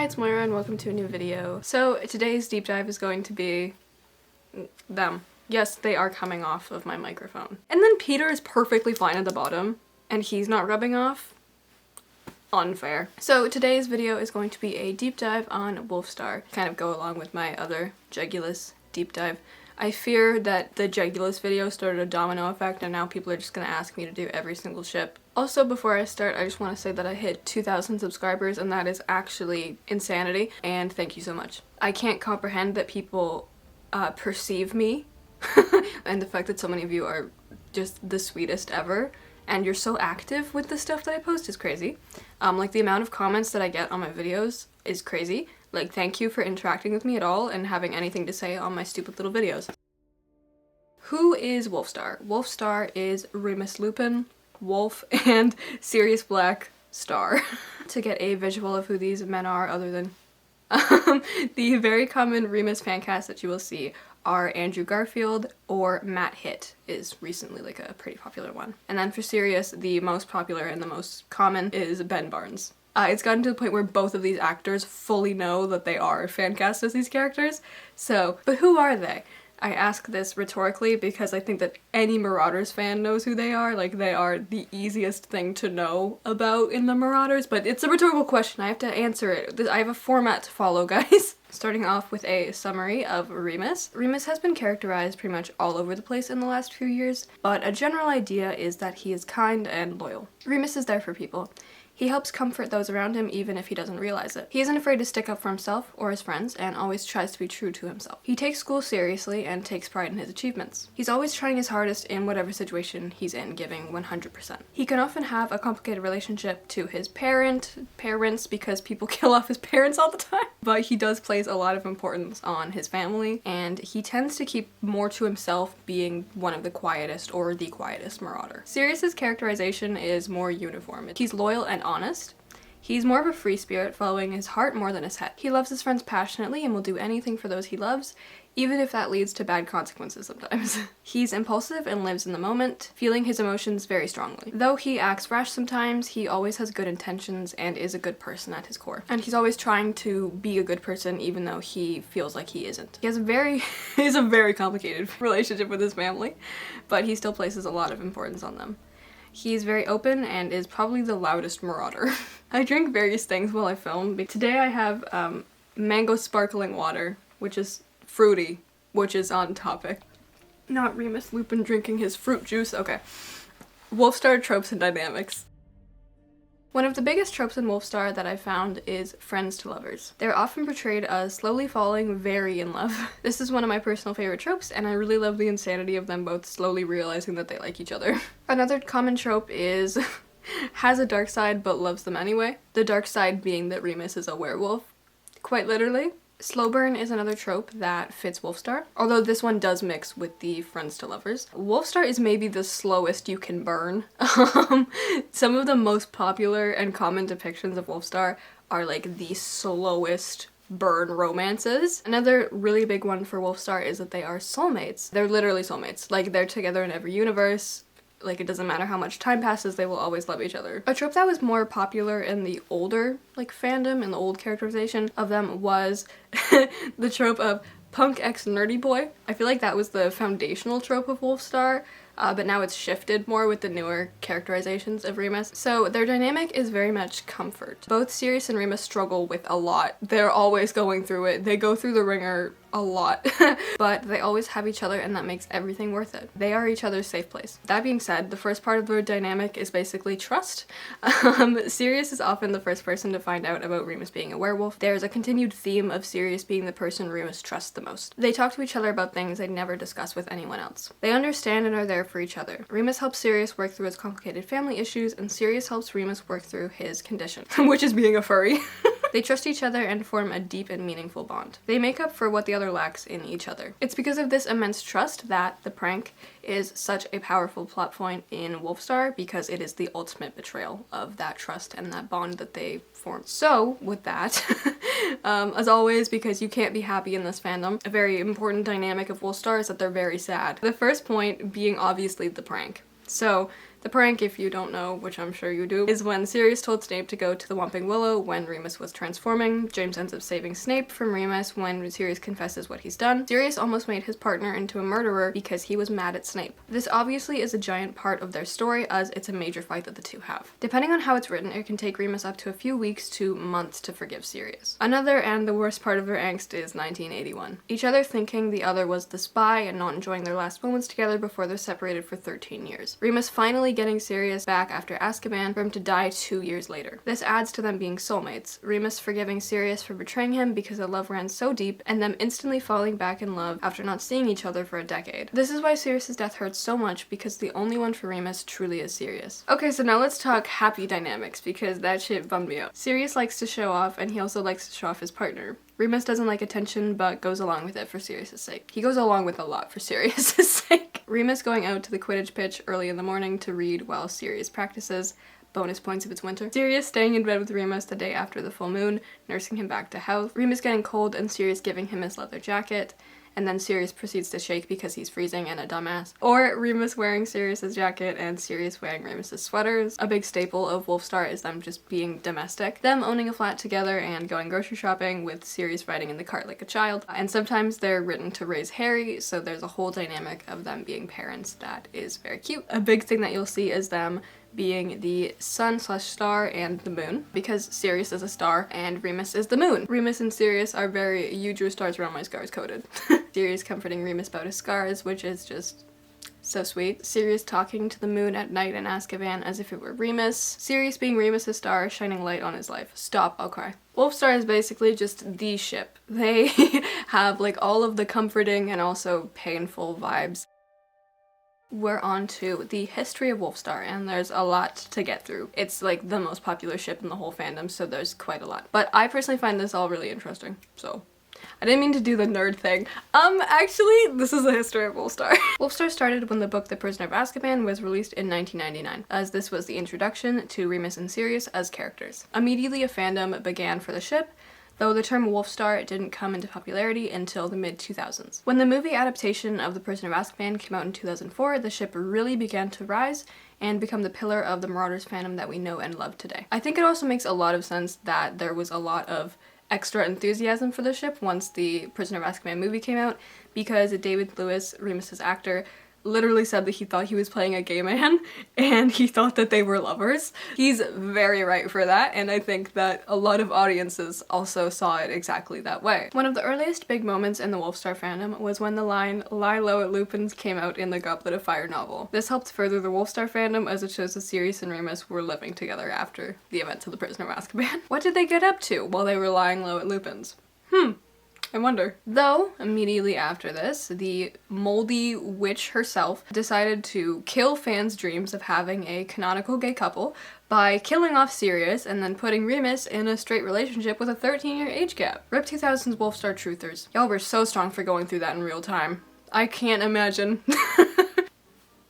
Hi, it's Moira and welcome to a new video. So today's deep dive is going to be them. Yes, they are coming off of my microphone. And then Peter is perfectly fine at the bottom and he's not rubbing off. Unfair. So today's video is going to be a deep dive on Wolfstar. Kind of go along with my other Jegulus deep dive. I fear that the Jegulus video started a domino effect and now people are just gonna ask me to do every single ship. Also, before I start, I just want to say that I hit 2,000 subscribers and that is actually insanity, and thank you so much. I can't comprehend that people perceive me and the fact that so many of you are just the sweetest ever and you're so active with the stuff that I post is crazy. Like the amount of comments that I get on my videos is crazy. Like, thank you for interacting with me at all and having anything to say on my stupid little videos. Who is Wolfstar? Wolfstar is Remus Lupin, Wolf, and Sirius Black Star. To get a visual of who these men are other than the very common Remus fan cast that you will see are Andrew Garfield or Matt Hitt is recently like a pretty popular one. And then for Sirius, the most popular and the most common is Ben Barnes. It's gotten to the point where both of these actors fully know that they are fan cast as these characters. So, but who are they? I ask this rhetorically because I think that any Marauders fan knows who they are. Like, they are the easiest thing to know about in the Marauders, but it's a rhetorical question. I have to answer it. I have a format to follow, guys. Starting off with a summary of Remus. Remus has been characterized pretty much all over the place in the last few years, but a general idea is that he is kind and loyal. Remus is there for people. He helps comfort those around him even if he doesn't realize it. He isn't afraid to stick up for himself or his friends and always tries to be true to himself. He takes school seriously and takes pride in his achievements. He's always trying his hardest in whatever situation he's in, giving 100%. He can often have a complicated relationship to his parents because people kill off his parents all the time, but he does place a lot of importance on his family and he tends to keep more to himself, being one of the quietest or the quietest marauder. Sirius's characterization is more uniform. He's loyal and honest. He's more of a free spirit, following his heart more than his head. He loves his friends passionately and will do anything for those he loves, even if that leads to bad consequences sometimes. He's impulsive and lives in the moment, feeling his emotions very strongly. Though he acts rash sometimes, he always has good intentions and is a good person at his core. And he's always trying to be a good person even though he feels like he isn't. He has a very complicated relationship with his family, but he still places a lot of importance on them. He's very open and is probably the loudest marauder. I drink various things while I film. Today I have mango sparkling water, which is fruity, which is on topic. Not Remus Lupin drinking his fruit juice. Okay. Wolfstar tropes and dynamics. One of the biggest tropes in Wolfstar that I found is friends to lovers. They're often portrayed as slowly falling very in love. This is one of my personal favorite tropes, and I really love the insanity of them both slowly realizing that they like each other. Another common trope is has a dark side but loves them anyway. The dark side being that Remus is a werewolf, quite literally. Slow burn is another trope that fits Wolfstar, although this one does mix with the friends to lovers. Wolfstar is maybe the slowest you can burn. Some of the most popular and common depictions of Wolfstar are like the slowest burn romances. Another really big one for Wolfstar is that they are soulmates. They're literally soulmates. Like, they're together in every universe. Like, it doesn't matter how much time passes, they will always love each other. A trope that was more popular in the older, like, fandom and the old characterization of them was the trope of punk x nerdy boy. I feel like that was the foundational trope of Wolfstar, but now it's shifted more with the newer characterizations of Remus. So their dynamic is very much comfort. Both Sirius and Remus struggle with a lot. They're always going through it. They go through the ringer a lot, but they always have each other and that makes everything worth it. They are each other's safe place. That being said, the first part of their dynamic is basically trust. Sirius is often the first person to find out about Remus being a werewolf. There's a continued theme of Sirius being the person Remus trusts the most. They talk to each other about things they'd never discuss with anyone else. They understand and are there for each other. Remus helps Sirius work through his complicated family issues and Sirius helps Remus work through his condition, which is being a furry. They trust each other and form a deep and meaningful bond. They make up for what the other lacks in each other. It's because of this immense trust that the prank is such a powerful plot point in Wolfstar, because it is the ultimate betrayal of that trust and that bond that they formed. So, with that, as always, because you can't be happy in this fandom, a very important dynamic of Wolfstar is that they're very sad. The first point being obviously the prank. So, The prank, if you don't know, which I'm sure you do, is when Sirius told Snape to go to the Whomping Willow when Remus was transforming. James ends up saving Snape from Remus when Sirius confesses what he's done. Sirius almost made his partner into a murderer because he was mad at Snape. This obviously is a giant part of their story, as it's a major fight that the two have. Depending on how it's written, it can take Remus up to a few weeks to months to forgive Sirius. Another and the worst part of their angst is 1981. Each other thinking the other was the spy and not enjoying their last moments together before they're separated for 13 years. Remus finally getting Sirius back after Azkaban for him to die 2 years later. This adds to them being soulmates, Remus forgiving Sirius for betraying him because the love ran so deep, and them instantly falling back in love after not seeing each other for a decade. This is why Sirius's death hurts so much, because the only one for Remus truly is Sirius. Okay, so now let's talk happy dynamics, because that shit bummed me out. Sirius likes to show off, and he also likes to show off his partner. Remus doesn't like attention, but goes along with it for Sirius's sake. He goes along with a lot for Sirius's sake. Remus going out to the Quidditch pitch early in the morning to read while Sirius practices. Bonus points if it's winter. Sirius staying in bed with Remus the day after the full moon, nursing him back to health. Remus getting cold and Sirius giving him his leather jacket. And then Sirius proceeds to shake because he's freezing and a dumbass. Or Remus wearing Sirius's jacket and Sirius wearing Remus's sweaters. A big staple of Wolfstar is them just being domestic. Them owning a flat together and going grocery shopping with Sirius riding in the cart like a child. And sometimes they're written to raise Harry, so there's a whole dynamic of them being parents that is very cute. A big thing that you'll see is them being the sun/star and the moon, because Sirius is a star and Remus is the moon. Remus and Sirius are very "you drew stars around my scars" coded. Sirius comforting Remus about his scars, which is just so sweet. Sirius talking to the moon at night in Azkaban as if it were Remus. Sirius being Remus's star, shining light on his life. Stop, I'll cry. Wolfstar is basically just the ship. They have like all of the comforting and also painful vibes. We're on to the history of Wolfstar, and there's a lot to get through. It's like the most popular ship in the whole fandom, so there's quite a lot. But I personally find this all really interesting, so I didn't mean to do the nerd thing. Actually, this is the history of Wolfstar. Wolfstar started when the book The Prisoner of Azkaban was released in 1999, as this was the introduction to Remus and Sirius as characters. Immediately a fandom began for the ship, though the term Wolfstar didn't come into popularity until the mid-2000s. When the movie adaptation of The Prisoner of Azkaban came out in 2004, the ship really began to rise and become the pillar of the Marauders fandom that we know and love today. I think it also makes a lot of sense that there was a lot of extra enthusiasm for the ship once the Prisoner of Azkaban movie came out, because David Lewis, Remus's actor, literally said that he thought he was playing a gay man and he thought that they were lovers. He's very right for that, and I think that a lot of audiences also saw it exactly that way. One of the earliest big moments in the Wolfstar fandom was when the line "Lie low at Lupin's" came out in the Goblet of Fire novel. This helped further the Wolfstar fandom as it shows that Sirius and Remus were living together after the events of the Prisoner of Azkaban. What did they get up to while they were lying low at Lupin's? I wonder. Though, immediately after this, the moldy witch herself decided to kill fans' dreams of having a canonical gay couple by killing off Sirius and then putting Remus in a straight relationship with a 13-year age gap. Rip 2000's Wolfstar truthers. Y'all were so strong for going through that in real time. I can't imagine.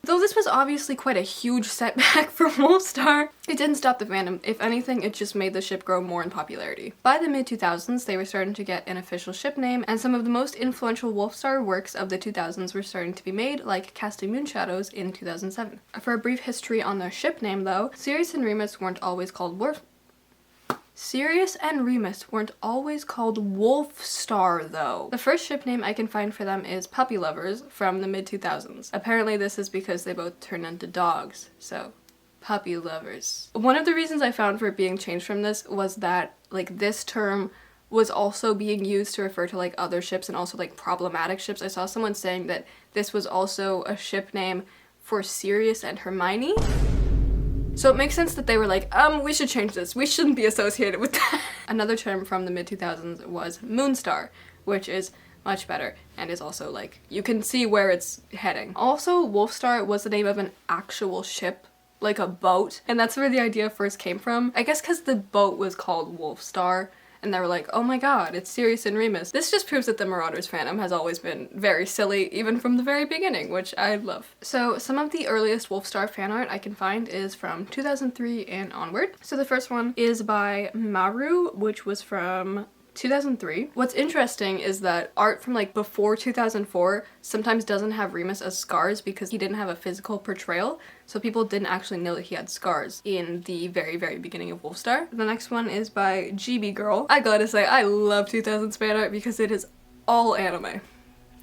Though this was obviously quite a huge setback for Wolfstar, it didn't stop the fandom. If anything, it just made the ship grow more in popularity. By the mid-2000s, they were starting to get an official ship name, and some of the most influential Wolfstar works of the 2000s were starting to be made, like Casting Moonshadows in 2007. For a brief history on their ship name, though, Sirius and Remus weren't always called Wolfstar, though. The first ship name I can find for them is Puppy Lovers from the mid-2000s. Apparently this is because they both turn into dogs, so Puppy Lovers. One of the reasons I found for it being changed from this was that, like, this term was also being used to refer to, like, other ships and also, like, problematic ships. I saw someone saying that this was also a ship name for Sirius and Hermione. So it makes sense that they were like, we should change this. We shouldn't be associated with that. Another term from the mid-2000s was Moonstar, which is much better and is also like, you can see where it's heading. Also, Wolfstar was the name of an actual ship, like a boat, and that's where the idea first came from. I guess because the boat was called Wolfstar, and they were like, oh my god, it's Sirius and Remus. This just proves that the Marauders fandom has always been very silly, even from the very beginning, which I love. So some of the earliest Wolfstar fan art I can find is from 2003 and onward. So the first one is by Maru, which was from 2003. What's interesting is that art from like before 2004 sometimes doesn't have Remus as scars because he didn't have a physical portrayal, so people didn't actually know that he had scars in the very, very beginning of Wolfstar. The next one is by GB Girl. I gotta say, I love 2000s fan art because it is all anime.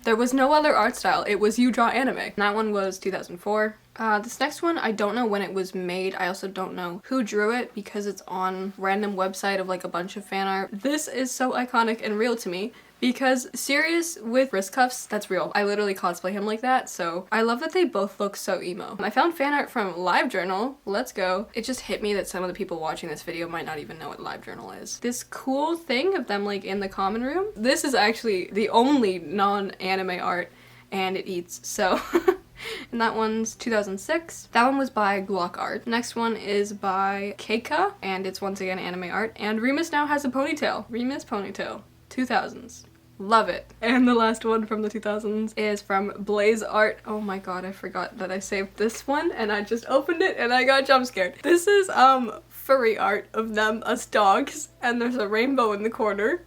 There was no other art style, it was you draw anime. And that one was 2004. This next one, I don't know when it was made. I also don't know who drew it because it's on random website of like a bunch of fan art. This is so iconic and real to me because Sirius with wrist cuffs, that's real. I literally cosplay him like that, so I love that they both look so emo. I found fan art from LiveJournal. Let's go. It just hit me that some of the people watching this video might not even know what LiveJournal is. This cool thing of them like in the common room. This is actually the only non-anime art and it eats, so and that one's 2006. That one was by Glock Art. Next one is by Keika, and it's once again anime art. And Remus now has a ponytail. Remus ponytail. 2000s. Love it. And the last one from the 2000s is from Blaze Art. Oh my god, I forgot that I saved this one and I just opened it and I got jump scared. This is furry art of them as dogs and there's a rainbow in the corner.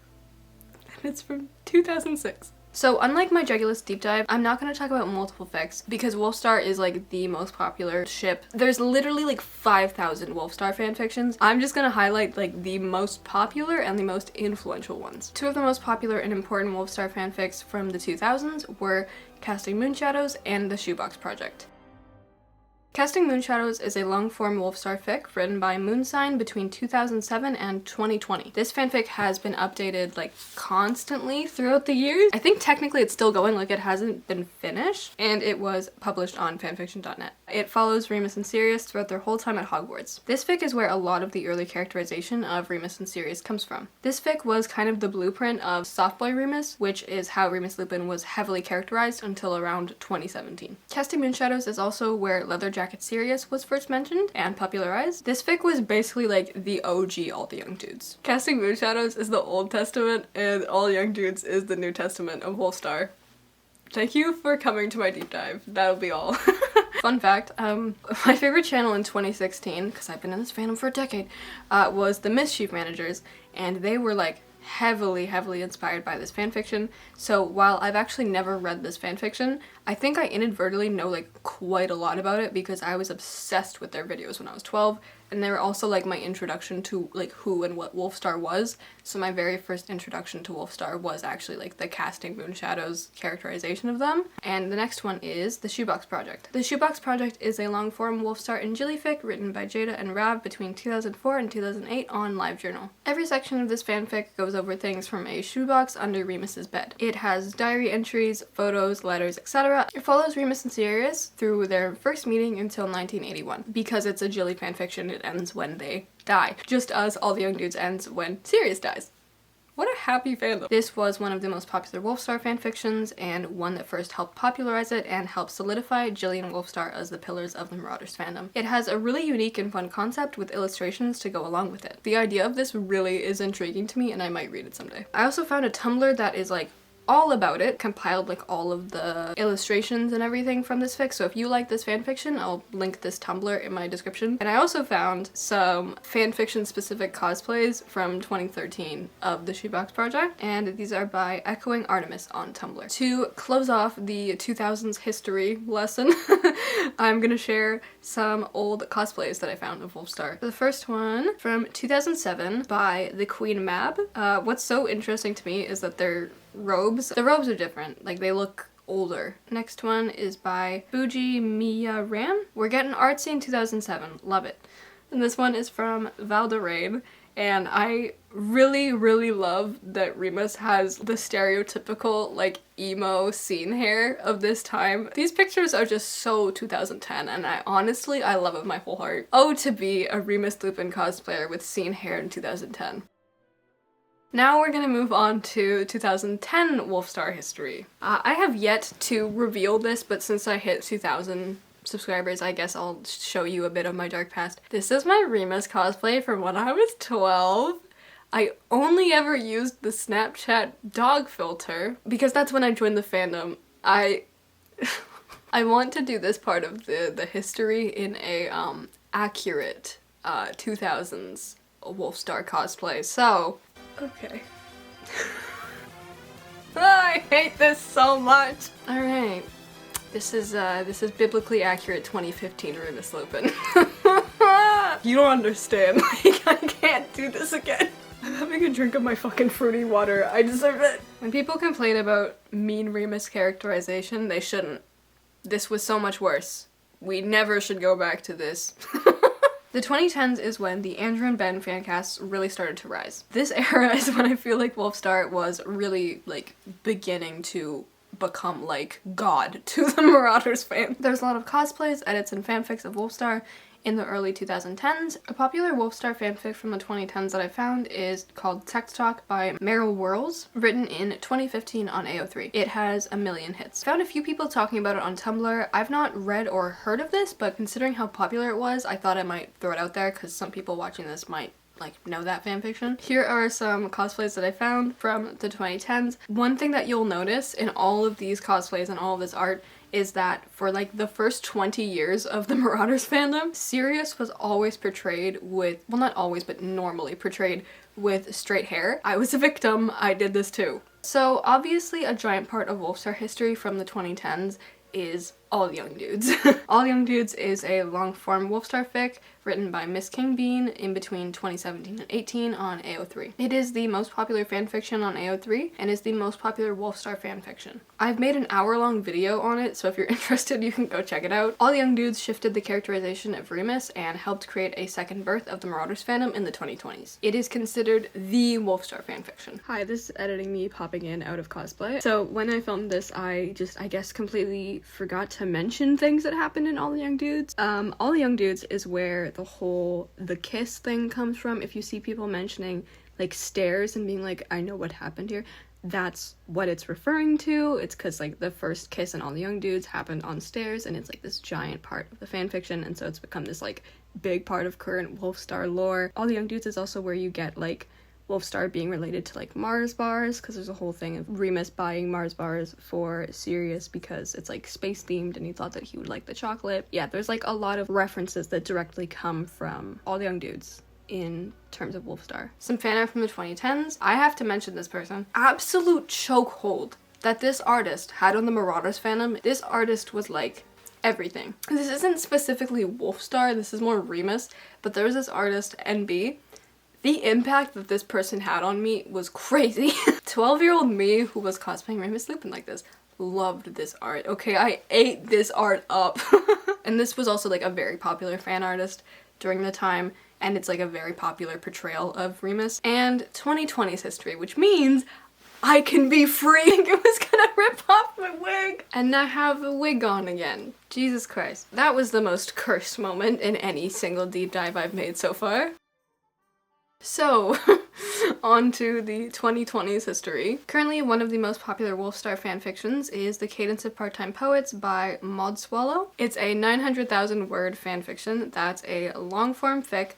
And it's from 2006. So unlike my Jegulus deep dive, I'm not going to talk about multiple fics because Wolfstar is like the most popular ship. There's literally like 5,000 Wolfstar fanfictions. I'm just going to highlight like the most popular and the most influential ones. Two of the most popular and important Wolfstar fanfics from the 2000s were Casting Moonshadows and The Shoebox Project. Casting Moonshadows is a long-form Wolfstar fic written by Moonsign between 2007 and 2020. This fanfic has been updated like constantly throughout the years. I think technically it's still going, like it hasn't been finished, and it was published on fanfiction.net. It follows Remus and Sirius throughout their whole time at Hogwarts. This fic is where a lot of the early characterization of Remus and Sirius comes from. This fic was kind of the blueprint of Soft Boy Remus, which is how Remus Lupin was heavily characterized until around 2017. Casting Moonshadows is also where Leather Jacket Sirius was first mentioned and popularized. This fic was basically like the OG All the Young Dudes. Casting Moonshadows is the Old Testament and All Young Dudes is the New Testament of Wolfstar. Thank you for coming to my deep dive. That'll be all. Fun fact, my favorite channel in 2016, because I've been in this fandom for a decade, was the Mischief Managers, and they were like heavily inspired by this fanfiction. So while I've actually never read this fanfiction, I think I inadvertently know like quite a lot about it because I was obsessed with their videos when I was 12, and they were also like my introduction to like who and what Wolfstar was. So my very first introduction to Wolfstar was actually like the Casting Moonshadows characterization of them. And the next one is The Shoebox Project. The Shoebox Project is a long-form Wolfstar and Jilly fic written by Jada and Rav between 2004 and 2008 on LiveJournal. Every section of this fanfic goes over things from a shoebox under Remus's bed. It has diary entries, photos, letters, etc. It follows Remus and Sirius through their first meeting until 1981. Because it's a Jilly fanfiction, it ends when they die, just as All the Young Dudes ends when Sirius dies. What a happy fandom. This was one of the most popular Wolfstar fanfictions and one that first helped popularize it and helped solidify Jilly and Wolfstar as the pillars of the Marauders fandom. It has a really unique and fun concept with illustrations to go along with it. The idea of this really is intriguing to me and I might read it someday. I also found a Tumblr that is like all about it, compiled like all of the illustrations and everything from this fic, so if you like this fanfiction, I'll link this Tumblr in my description. And I also found some fanfiction specific cosplays from 2013 of the Shoebox Project, and these are by Echoing Artemis on Tumblr. To close off the 2000s history lesson, I'm gonna share some old cosplays that I found of Wolfstar. The first one from 2007 by the Queen Mab. What's so interesting to me is that the robes are different, like they look older. Next one is by Fuji Miya Ran. We're getting artsy in 2007, love it. And this one is from Valderrain, and I really love that Remus has the stereotypical like emo scene hair of this time. These pictures are just so 2010 and I honestly love it with my whole heart. Oh, to be a Remus Lupin cosplayer with scene hair in 2010. Now we're gonna move on to 2010 Wolfstar history. I have yet to reveal this, but since I hit 2,000 subscribers, I guess I'll show you a bit of my dark past. This is my Remus cosplay from when I was 12. I only ever used the Snapchat dog filter because that's when I joined the fandom. I want to do this part of the history in a accurate 2000s Wolfstar cosplay, so okay. hate this so much. All right. This is biblically accurate 2015 Remus Lupin. You don't understand. Like, I can't do this again. I'm having a drink of my fucking fruity water. I deserve it. When people complain about mean Remus characterization, they shouldn't. This was so much worse. We never should go back to this. The 2010s is when the Andrew and Ben fancasts really started to rise. This era is when I feel like Wolfstar was really, like, beginning to become like God to the Marauders fan. There's a lot of cosplays, edits, and fanfics of Wolfstar in the early 2010s. A popular Wolfstar fanfic from the 2010s that I found is called Text Talk by marauders, written in 2015 on AO3. It has 1 million hits. Found a few people talking about it on Tumblr. I've not read or heard of this, but considering how popular it was, I thought I might throw it out there because some people watching this might know that fanfiction. Here are some cosplays that I found from the 2010s. One thing that you'll notice in all of these cosplays and all of this art is that for like the first 20 years of the Marauders fandom, Sirius was always portrayed with, well, not always, but normally portrayed with straight hair. I was a victim, I did this too. So obviously a giant part of Wolfstar history from the 2010s is All Young Dudes. All Young Dudes is a long-form Wolfstar fic written by Miss King Bean in between 2017 and 18 on AO3. It is the most popular fanfiction on AO3 and is the most popular Wolfstar fanfiction. I've made an hour-long video on it, so if you're interested you can go check it out. All Young Dudes shifted the characterization of Remus and helped create a second birth of the Marauders fandom in the 2020s. It is considered the Wolfstar fanfiction. Hi, this is editing me popping in out of cosplay. So when I filmed this, I guess completely forgot to mention things that happened in All the Young Dudes. All the Young Dudes is where the kiss thing comes from. If you see people mentioning like stairs and being like, I know what happened here, that's what it's referring to. It's because like the first kiss in All the Young Dudes happened on stairs, and it's like this giant part of the fanfiction, and so it's become this like big part of current Wolfstar lore. All the Young Dudes is also where you get like Wolfstar being related to like Mars bars, because there's a whole thing of Remus buying Mars bars for Sirius because it's like space themed and he thought that he would like the chocolate. Yeah, there's like a lot of references that directly come from All the Young Dudes in terms of Wolfstar. Some fan art from the 2010s. I have to mention this person. Absolute chokehold that this artist had on the Marauders fandom. This artist was like everything. This isn't specifically Wolfstar, this is more Remus, but there was this artist, NB. The impact that this person had on me was crazy. 12-year-old me who was cosplaying Remus Lupin like this loved this art. Okay, I ate this art up. And this was also like a very popular fan artist during the time, and it's like a very popular portrayal of Remus. And 2020's history, which means I can be free. It was gonna rip off my wig and not have a wig on again. Jesus Christ. That was the most cursed moment in any single deep dive I've made so far. So, on to the 2020s history. Currently, one of the most popular Wolfstar fanfictions is The Cadence of Part-Time Poets by Maud Swallow. It's a 900,000 word fanfiction that's a long-form fic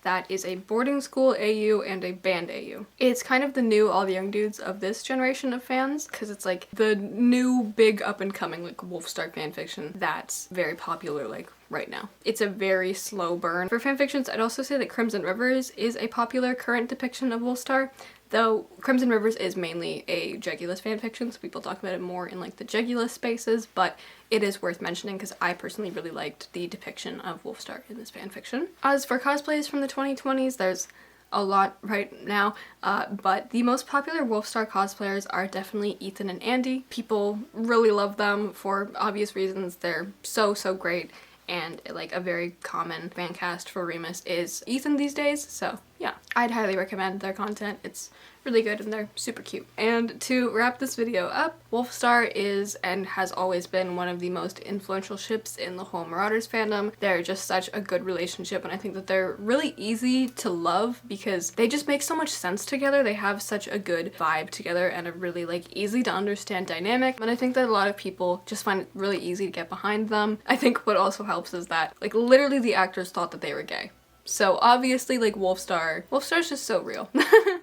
that is a boarding school AU and a band AU. It's kind of the new All the Young Dudes of this generation of fans, because it's like the new big up-and-coming like Wolfstar fanfiction that's very popular like right now. It's a very slow burn. For fanfictions, I'd also say that Crimson Rivers is a popular current depiction of Wolfstar, though Crimson Rivers is mainly a Jegulus fanfiction, so people talk about it more in like the Jegulus spaces, but it is worth mentioning because I personally really liked the depiction of Wolfstar in this fanfiction. As for cosplays from the 2020s, there's a lot right now, but the most popular Wolfstar cosplayers are definitely Ethan and Andy. People really love them for obvious reasons. They're so great, and like a very common fan cast for Remus is Ethan these days, so yeah. I'd highly recommend their content. It's really good and they're super cute. And to wrap this video up, Wolfstar is and has always been one of the most influential ships in the whole Marauders fandom. They're just such a good relationship, and I think that they're really easy to love because they just make so much sense together. They have such a good vibe together and a really like easy to understand dynamic, and I think that a lot of people just find it really easy to get behind them. I think what also helps is that like literally the actors thought that they were gay. So obviously like Wolfstar's just so real.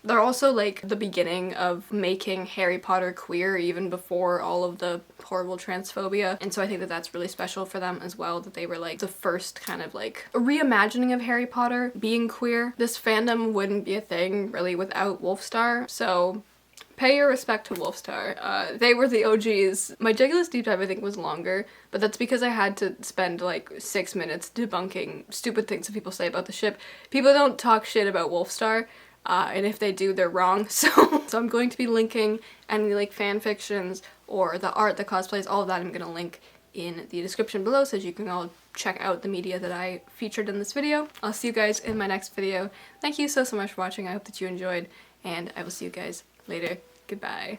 They're also like the beginning of making Harry Potter queer even before all of the horrible transphobia, and so I think that that's really special for them as well, that they were like the first kind of like reimagining of Harry Potter being queer. This fandom wouldn't be a thing really without Wolfstar, so Pay your respect to Wolfstar. They were the OGs. My Jegulus deep dive I think was longer, but that's because I had to spend like 6 minutes debunking stupid things that people say about the ship. People don't talk shit about Wolfstar, and if they do, they're wrong. So I'm going to be linking any like fan fictions or the art, the cosplays, all of that I'm gonna link in the description below so you can all check out the media that I featured in this video. I'll see you guys in my next video. Thank you so much for watching. I hope that you enjoyed, and I will see you guys later. Goodbye.